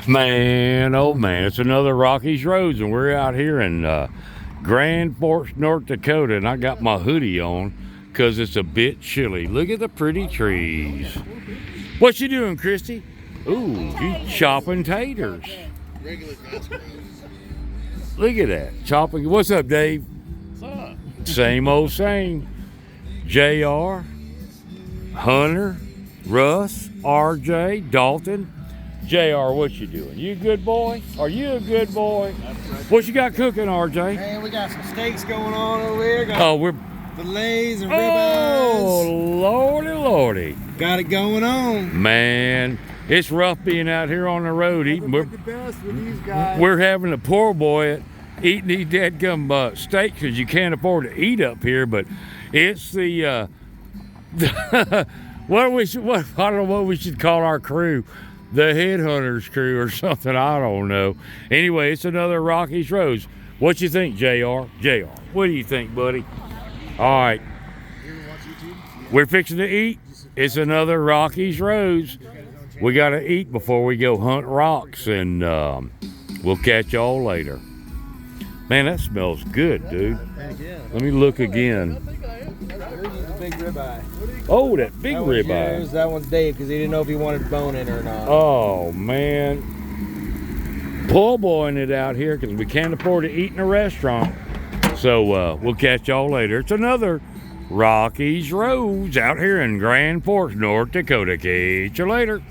Man, oh man, it's another Rockies Roads, and we're out here in Grand Forks, North Dakota, and I got my hoodie on because it's a bit chilly. Look at the pretty trees. What you doing, Christy? Ooh, you chopping taters. Look at that, chopping. What's up, Dave? What's up? Same old same. JR, Hunter, Russ, RJ, Dalton. JR, what you doing? You a good boy? Are you a good boy? What you got cooking, RJ? Man, we got some steaks going on over here. Oh, we're fillets and oh, ribeyes. lordy, lordy. Got it going on. Man, it's rough being out here on the road eating. The best with these guys. We're having a poor boy eating these dadgum steaks because you can't afford to eat up here. But it's the I don't know what we should call our crew. The headhunters crew or something, I don't know. Anyway, it's another Rockies Roads. What you think, JR? JR, what do you think, buddy? All right. We're fixing to eat. It's another Rockies Roads. We got to eat before we go hunt rocks, and we'll catch y'all later. Man, that smells good, dude. Let me look again. Big ribeye. Oh, that big ribeye. Yours, that one's Dave because he didn't know if he wanted bone in or not. Oh, man. Poor boying it out here because we can't afford to eat in a restaurant. So we'll catch y'all later. It's another Rockies Roads out here in Grand Forks, North Dakota. Catch you later.